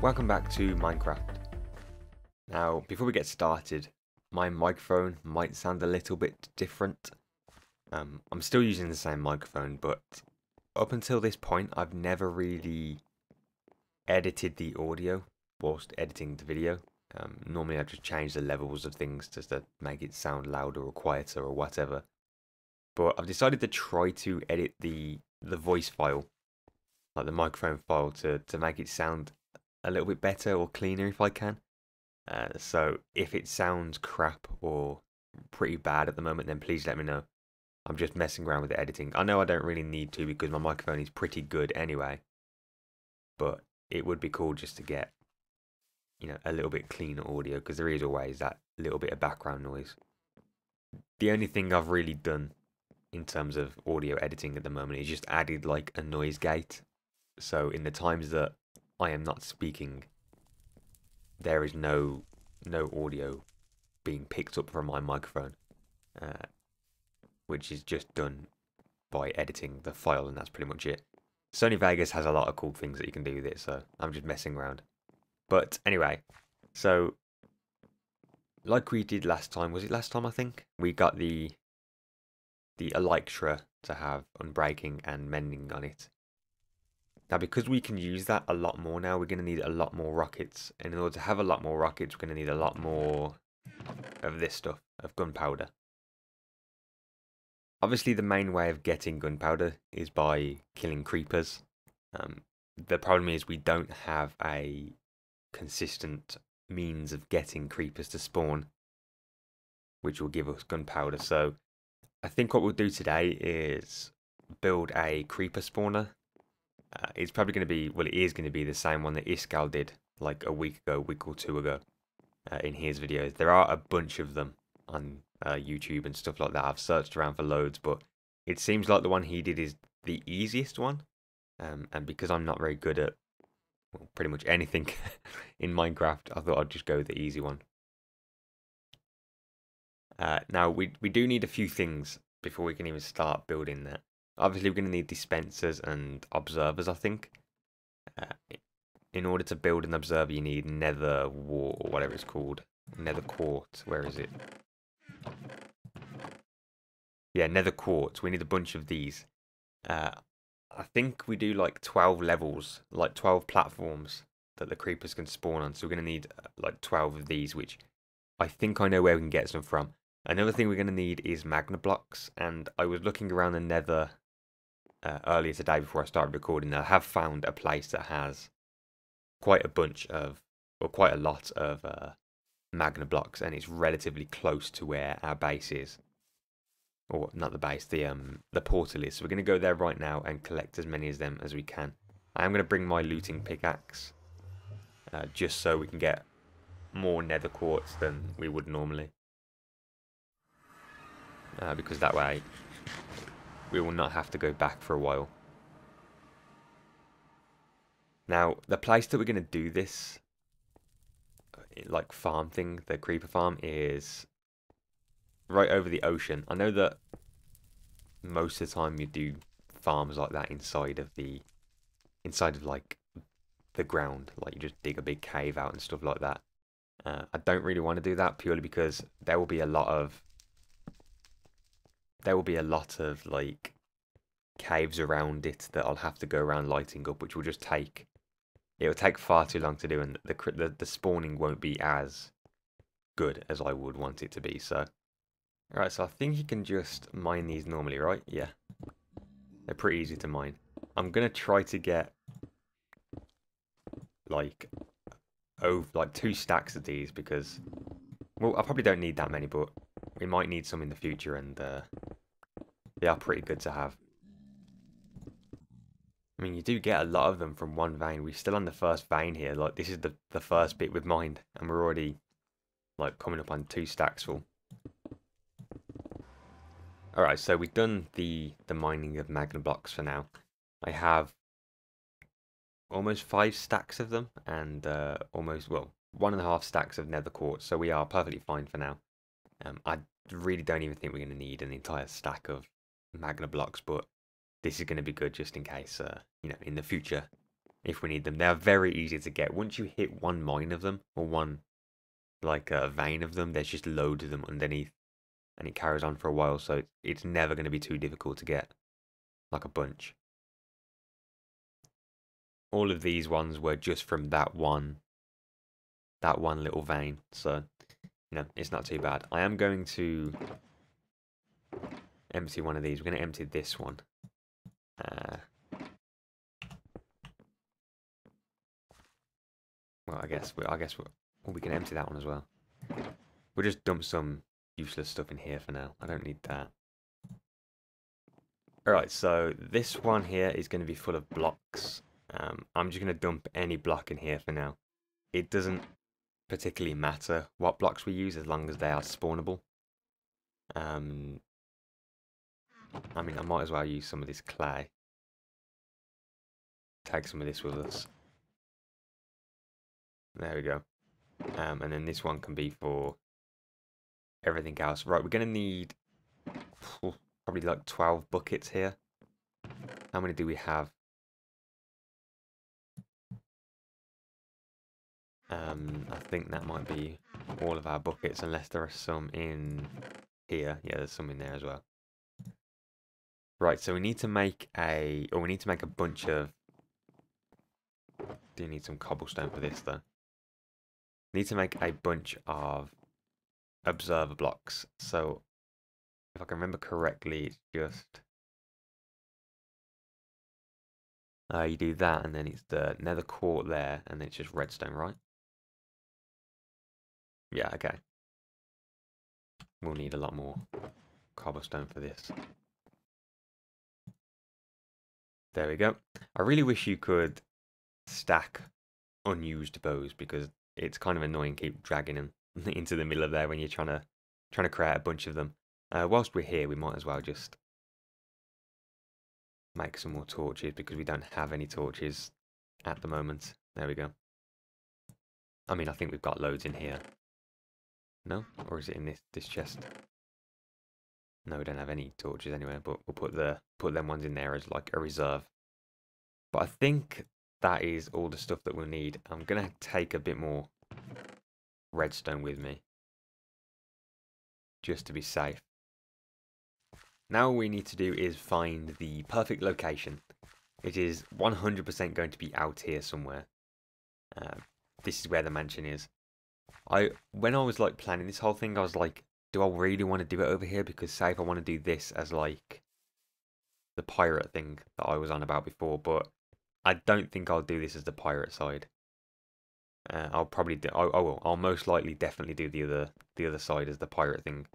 Welcome back to Minecraft. Now, before we get started, my microphone might sound a little bit different. I'm still using the same microphone, but up until this point, I've never really edited the audio whilst editing the video. Normally I just change the levels of things just to make it sound louder or quieter or whatever. But I've decided to try to edit the voice file, like the microphone file, to make it sound a little bit better or cleaner if I can. So if it sounds crap or pretty bad at the moment, then please let me know. I'm just messing around with the editing. I know I don't really need to because my microphone is pretty good anyway. But it would be cool just to get, a little bit cleaner audio, because there is always that little bit of background noise. The only thing I've really done in terms of audio editing at the moment is just added like a noise gate. So in the times that I am not speaking, there is no audio being picked up from my microphone, which is just done by editing the file, and that's pretty much it. Sony Vegas has a lot of cool things that you can do with it, so I'm just messing around. But anyway, so like we did last time, was it last time I think? We got the Elytra to have unbreaking and mending on it. Now, because we can use that a lot more now, we're going to need a lot more rockets. And in order to have a lot more rockets, we're going to need a lot more of this stuff, of gunpowder. Obviously, the main way of getting gunpowder is by killing creepers. The problem is we don't have a consistent means of getting creepers to spawn, which will give us gunpowder. So I think what we'll do today is build a creeper spawner. It's probably going to be, well, it is going to be the same one that Iskal did like a week or two ago in his videos. There are a bunch of them on YouTube and stuff like that. I've searched around for loads, but it seems like the one he did is the easiest one. And because I'm not very good at pretty much anything in Minecraft, I thought I'd just go with the easy one. Now, we do need a few things before we can even start building that. Obviously, we're going to need dispensers and observers, I think. In order to build an observer, you need nether wart, or whatever it's called. Nether quartz, where is it? Yeah, nether quartz. We need a bunch of these. I think we do like 12 levels, like 12 platforms that the creepers can spawn on. So we're going to need like 12 of these, which I think I know where we can get some from. Another thing we're going to need is magna blocks. And I was looking around the nether earlier today before I started recording. I have found a place that has quite a bunch of, or quite a lot of magna blocks, and it's relatively close to where our base is. Or not the base, the portal is. So we're going to go there right now and collect as many of them as we can. I am going to bring my looting pickaxe, just so we can get more nether quartz than we would normally. Because that way we will not have to go back for a while. Now, the place that we're going to do this, like farm thing, the creeper farm, is right over the ocean. I know that most of the time you do farms like that inside of like the ground, like you just dig a big cave out and stuff like that. I don't really want to do that purely because there will be a lot of like caves around it that I'll have to go around lighting up, which will just it'll take far too long to do, and the spawning won't be as good as I would want it to be. So alright, so I think you can just mine these normally, right? Yeah. They're pretty easy to mine. I'm going to try to get like 2 stacks of these because, well, I probably don't need that many, but we might need some in the future, and they are pretty good to have. I mean, you do get a lot of them from one vein. We're still on the first vein here. Like, this is the first bit we've mined, and we're already like coming up on 2 stacks full. Alright, so we've done the mining of magna blocks for now. I have almost 5 stacks of them, and almost, well, 1.5 stacks of nether quartz, so we are perfectly fine for now. I really don't even think we're going to need an entire stack of magna blocks, but this is going to be good just in case, in the future if we need them. They are very easy to get. Once you hit one mine of them, or one like a vein of them, there's just loads of them underneath, and it carries on for a while, so it's never going to be too difficult to get, like a bunch. All of these ones were just from that one little vein, so it's not too bad. I am going to empty one of these. We're going to empty this one. Well, I guess we can empty that one as well. We'll just dump some useless stuff in here for now. I don't need that. Alright, so this one here is going to be full of blocks. I'm just going to dump any block in here for now. It doesn't particularly matter what blocks we use as long as they are spawnable. I mean, I might as well use some of this clay. Take some of this with us. There we go. And then this one can be for everything else. Right, we're going to need probably like 12 buckets here. How many do we have? I think that might be all of our buckets, unless there are some in here. Yeah, there's some in there as well. Right, so we need to make a bunch of... Do need some cobblestone for this though. We need to make a bunch of observer blocks. So if I can remember correctly, it's just you do that, and then it's the nether quart there, and then it's just redstone, right? Yeah, okay. We'll need a lot more cobblestone for this. There we go. I really wish you could stack unused bows, because it's kind of annoying keep dragging them into the middle of there when you're trying to create a bunch of them. Whilst we're here, we might as well just make some more torches, because we don't have any torches at the moment. There we go. I mean, I think we've got loads in here. No? Or is it in this chest? No, we don't have any torches anywhere, but we'll put them ones in there as like a reserve. But I think that is all the stuff that we'll need. I'm gonna take a bit more redstone with me, just to be safe. Now all we need to do is find the perfect location. It is 100% going to be out here somewhere. This is where the mansion is. When I was like planning this whole thing, I was like, do I really want to do it over here? Because say if I want to do this as like the pirate thing that I was on about before, but I don't think I'll do this as the pirate side. I'll probably do. I'll most likely definitely do the other side as the pirate thing.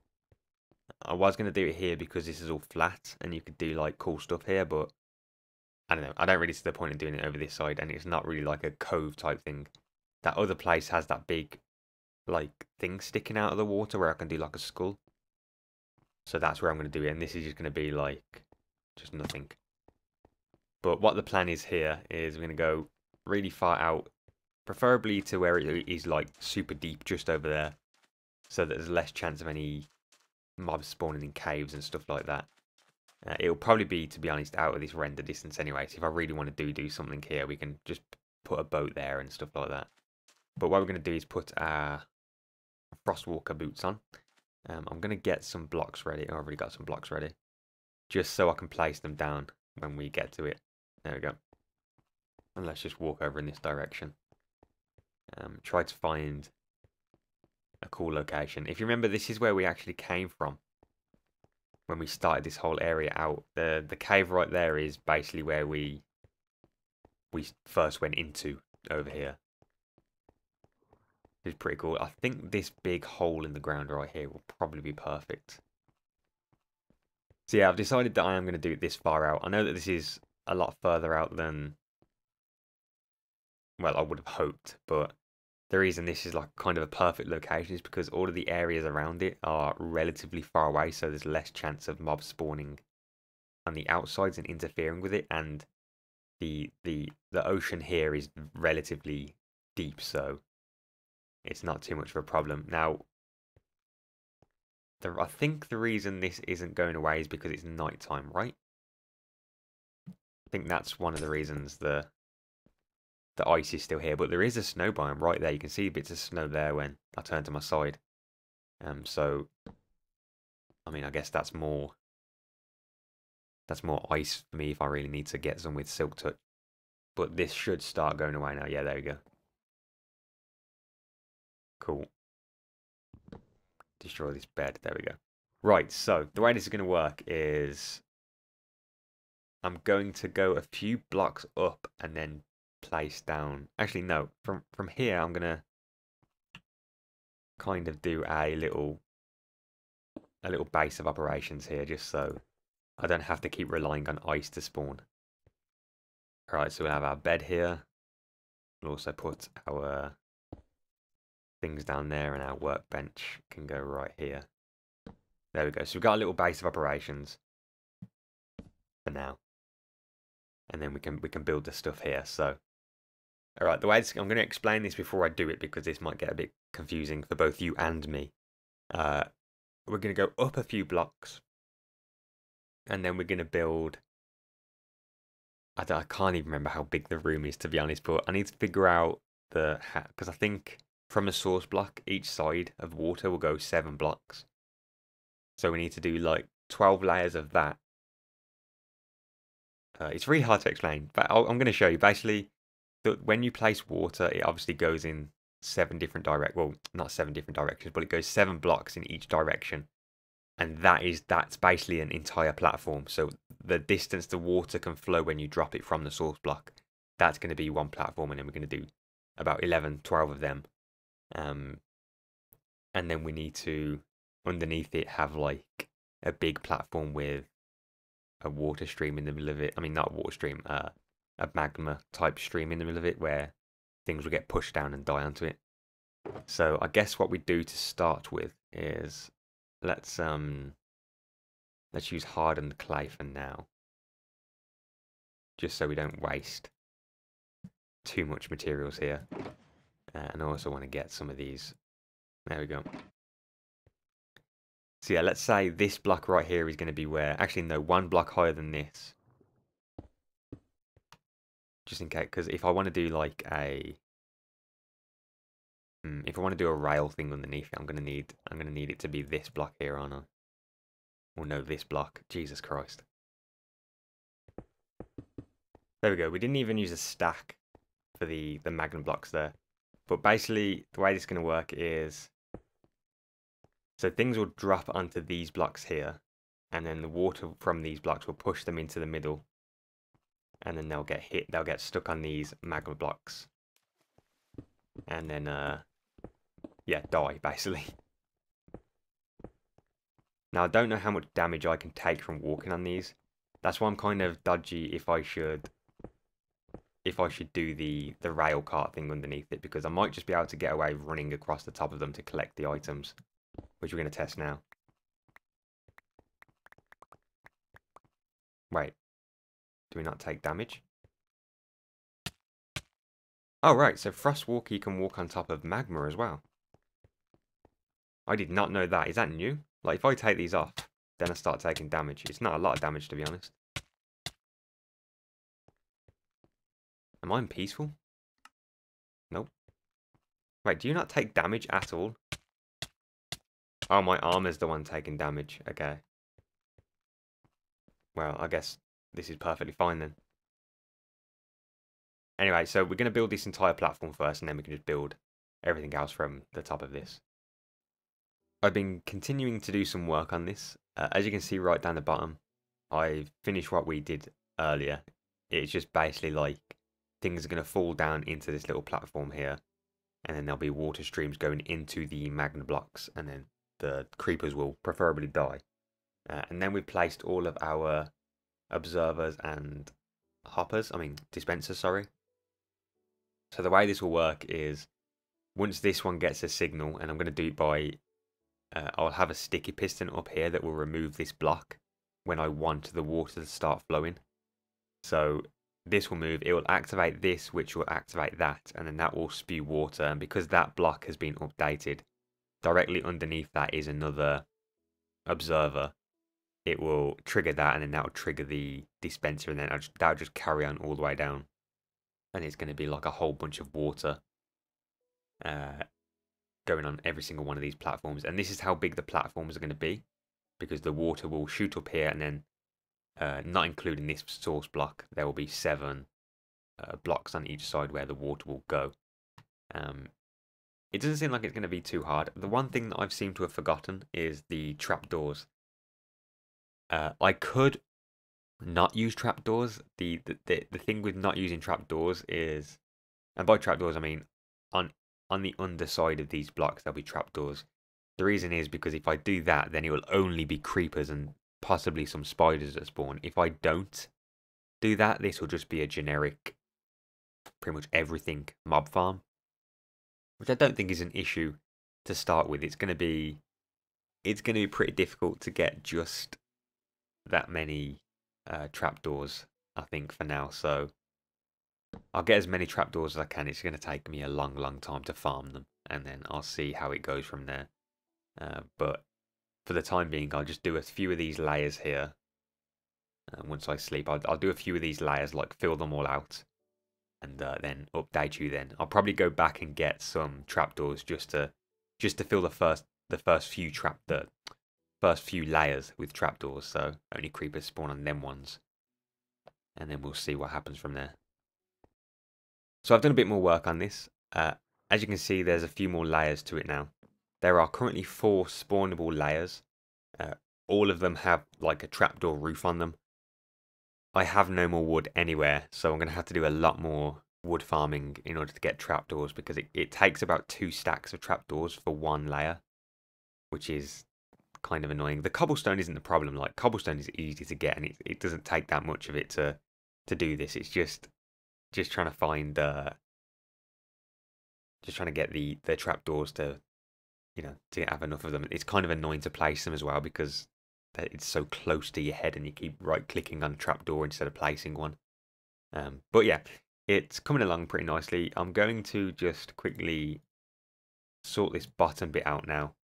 I was going to do it here because this is all flat and you could do like cool stuff here, but I don't know. I don't really see the point in doing it over this side, and it's not really like a cove type thing. That other place has that big like thing sticking out of the water where I can do like a skull. So that's where I'm going to do it, and this is just going to be like just nothing. But what the plan is here is we're going to go really far out, preferably to where it is like super deep just over there, so that there's less chance of any mobs spawning in caves and stuff like that. It'll probably be, to be honest, out of this render distance anyway, so if I really want to do something here, we can just put a boat there and stuff like that. But what we're going to do is put our Frostwalker boots on. I'm going to get some blocks ready. Oh, I've already got some blocks ready, just so I can place them down when we get to it. There we go. And let's just walk over in this direction. Try to find a cool location. If you remember, this is where we actually came from when we started this whole area out. The cave right there is basically where we first went into over here. It's pretty cool. I think this big hole in the ground right here will probably be perfect. So yeah, I've decided that I am going to do it this far out. I know that this is a lot further out than, well, I would have hoped, but the reason this is like kind of a perfect location is because all of the areas around it are relatively far away, so there's less chance of mobs spawning on the outsides and interfering with it, and the ocean here is relatively deep, so it's not too much of a problem. Now, I think the reason this isn't going away is because it's nighttime, right? I think that's one of the reasons the ice is still here, but there is a snow biome right there. You can see bits of snow there when I turn to my side. So I mean, I guess that's more ice for me if I really need to get some with Silk Touch. But this should start going away now. Yeah, there we go. Cool. Destroy this bed. There we go. Right, so the way this is going to work is I'm going to go a few blocks up and then place down. Actually, no. From here, I'm going to kind of do a little base of operations here, just so I don't have to keep relying on ice to spawn. Alright, so we'll have our bed here. We'll also put our things down there, and our workbench can go right here. There we go. So we've got a little base of operations for now. And then we can build the stuff here. So, alright, the way I'm going to explain this before I do it, because this might get a bit confusing for both you and me. We're going to go up a few blocks, and then we're going to build. I can't even remember how big the room is, to be honest, but I need to figure out because I think from a source block, each side of water will go 7 blocks. So we need to do like 12 layers of that. It's really hard to explain, but I'm going to show you. Basically, when you place water, it obviously goes in 7 different well, not 7 different directions, but it goes 7 blocks in each direction. And that's basically an entire platform. So the distance the water can flow when you drop it from the source block, that's going to be one platform, and then we're going to do about 11, 12 of them. And then we need to, underneath it, have like a big platform with a water stream in the middle of it. I mean, not a water stream, a magma type stream in the middle of it, where things will get pushed down and die onto it. So I guess what we do to start with is let's use hardened clay for now, just so we don't waste too much materials here. And I also want to get some of these. There we go. So yeah, let's say this block right here is going to be where, actually no, 1 block higher than this, just in case. Because if I want to do like if I want to do a rail thing underneath it, I'm gonna need it to be this block here, aren't I? Or no, this block. Jesus Christ. There we go. We didn't even use a stack for the magma blocks there. But basically, the way this is going to work is, so things will drop onto these blocks here, and then the water from these blocks will push them into the middle, and then they'll get stuck on these magma blocks, and then yeah, die basically. Now I don't know how much damage I can take from walking on these. That's why I'm kind of dodgy if I should do the rail cart thing underneath it, because I might just be able to get away running across the top of them to collect the items, which we're going to test now. Wait, do we not take damage? Oh right, so Frostwalker, you can walk on top of magma as well. I did not know that. Is that new? Like, if I take these off, then I start taking damage. It's not a lot of damage, to be honest. Am I peaceful? Nope. Wait, do you not take damage at all? Oh, my armor's the one taking damage. Okay. Well, I guess this is perfectly fine then. Anyway, so we're going to build this entire platform first, and then we can just build everything else from the top of this. I've been continuing to do some work on this. As you can see right down the bottom, I've finished what we did earlier. It's just basically like things are going to fall down into this little platform here, and then there'll be water streams going into the magma blocks, and then the creepers will preferably die. And then we've placed all of our observers and dispensers, sorry. So the way this will work is, once this one gets a signal, and I'm going to do it by, I'll have a sticky piston up here that will remove this block when I want the water to start flowing. So this will move, it will activate this, which will activate that, and then that will spew water. And because that block has been updated, directly underneath that is another observer. It will trigger that, and then that will trigger the dispenser, and then that'll just carry on all the way down. and it's going to be like a whole bunch of water going on every single one of these platforms. And this is how big the platforms are going to be, because the water will shoot up here, and then not including this source block, there will be 7 blocks on each side where the water will go. It doesn't seem like it's going to be too hard. The one thing that I've seemed to have forgotten is the trapdoors. I could not use trapdoors. The thing with not using trapdoors is, and by trapdoors I mean on the underside of these blocks there'll be trapdoors. The reason is because if I do that, then it will only be creepers and possibly some spiders that spawn. If I don't do that, this will just be a generic, pretty much everything mob farm, which I don't think is an issue to start with. It's going to be pretty difficult to get just that many trapdoors, I think, for now. So I'll get as many trapdoors as I can. It's going to take me a long time to farm them, and then I'll see how it goes from there. But for the time being, I'll just do a few of these layers here. Once I sleep, I'll do a few of these layers, like fill them all out, and then update you. Then I'll probably go back and get some trapdoors just to fill the first few layers with trapdoors, so only creepers spawn on them ones, and then we'll see what happens from there. So I've done a bit more work on this. As you can see, there's a few more layers to it now. There are currently 4 spawnable layers. All of them have like a trapdoor roof on them. I have no more wood anywhere, so I'm going to have to do a lot more wood farming in order to get trapdoors, because it takes about 2 stacks of trapdoors for 1 layer, which is kind of annoying. The cobblestone isn't the problem. Like, cobblestone is easy to get, and it doesn't take that much of it to do this. It's just trying to find just trying to get the trapdoors to, to have enough of them. It's kind of annoying to place them as well, because it's so close to your head and you keep right clicking on a trapdoor instead of placing one. But yeah, it's coming along pretty nicely. I'm going to just quickly sort this bottom bit out now,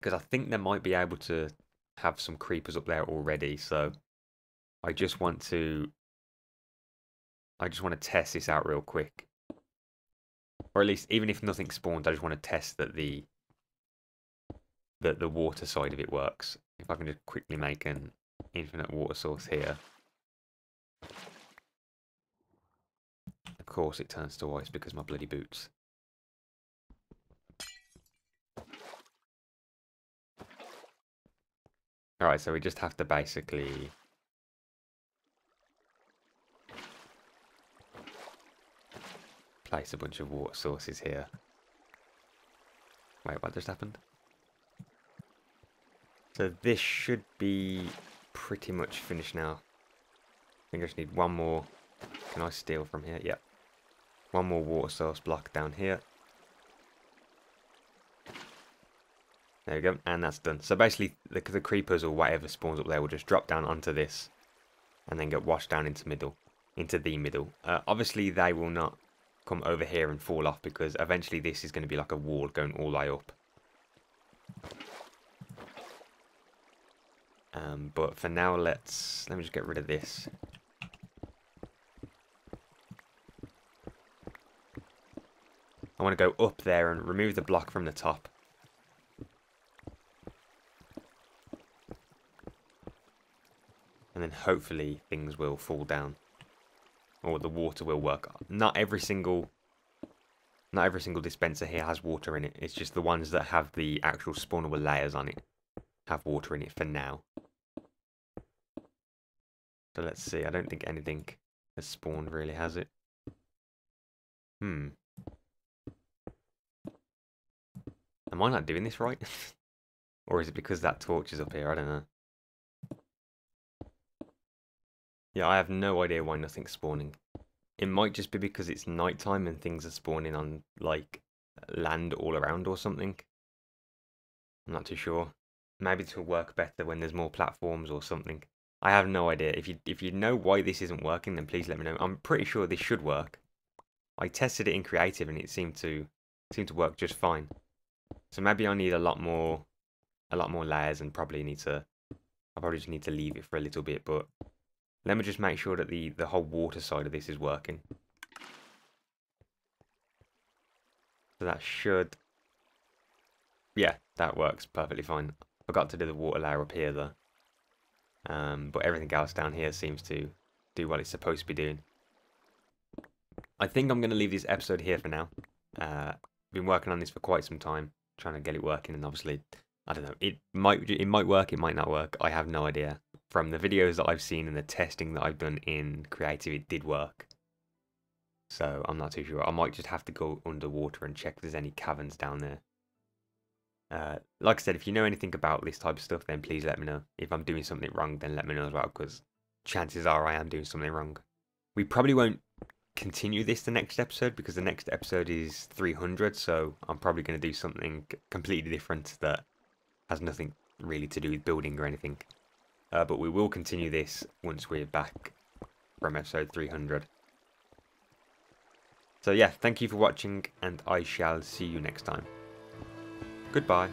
because I think they might be able to have some creepers up there already. So I just want to test this out real quick, or at least even if nothing spawned, I just want to test that the water side of it works. If I can just quickly make an infinite water source here. Of course it turns to ice because my bloody boots. Alright, so we just have to basically place a bunch of water sources here. Wait, what just happened? So this should be pretty much finished now. I think I just need one more. Can I steal from here? Yep. One more water source block down here. There we go, and that's done. So basically, the creepers or whatever spawns up there will just drop down onto this, and then get washed down into the middle. Obviously, they will not come over here and fall off, because eventually this is going to be like a wall going all the way up. But for now, let me just get rid of this. I want to go up there and remove the block from the top. And then hopefully things will fall down, or the water will work. Not every single dispenser here has water in it. It's just the ones that have the actual spawnable layers on it have water in it for now. So let's see. I don't think anything has spawned really, has it? Am I not doing this right? Or is it because that torch is up here? I don't know. Yeah, I have no idea why nothing's spawning. It might just be because it's nighttime and things are spawning on, like, land all around or something. I'm not too sure. Maybe this will work better when there's more platforms or something. I have no idea. If you know why this isn't working, then please let me know. I'm pretty sure this should work. I tested it in creative and it seemed to work just fine. So maybe I need a lot more layers, and I probably just need to leave it for a little bit. But Let me just make sure that the whole water side of this is working. So that should... Yeah, that works perfectly fine. Forgot to do the water layer up here though. But everything else down here seems to do what it's supposed to be doing. I think I'm going to leave this episode here for now. Been working on this for quite some time, trying to get it working, and obviously, I don't know, it might work, it might not work. I have no idea. From the videos that I've seen and the testing that I've done in Creative, it did work. So I'm not too sure. I might just have to go underwater and check if there's any caverns down there. Like I said, if you know anything about this type of stuff, then please let me know. If I'm doing something wrong, then let me know as well, because chances are I am doing something wrong. We probably won't continue this the next episode, because the next episode is 300, so I'm probably going to do something completely different that has nothing really to do with building or anything. But we will continue this once we're back from episode 300. So yeah, thank you for watching, and I shall see you next time. Goodbye.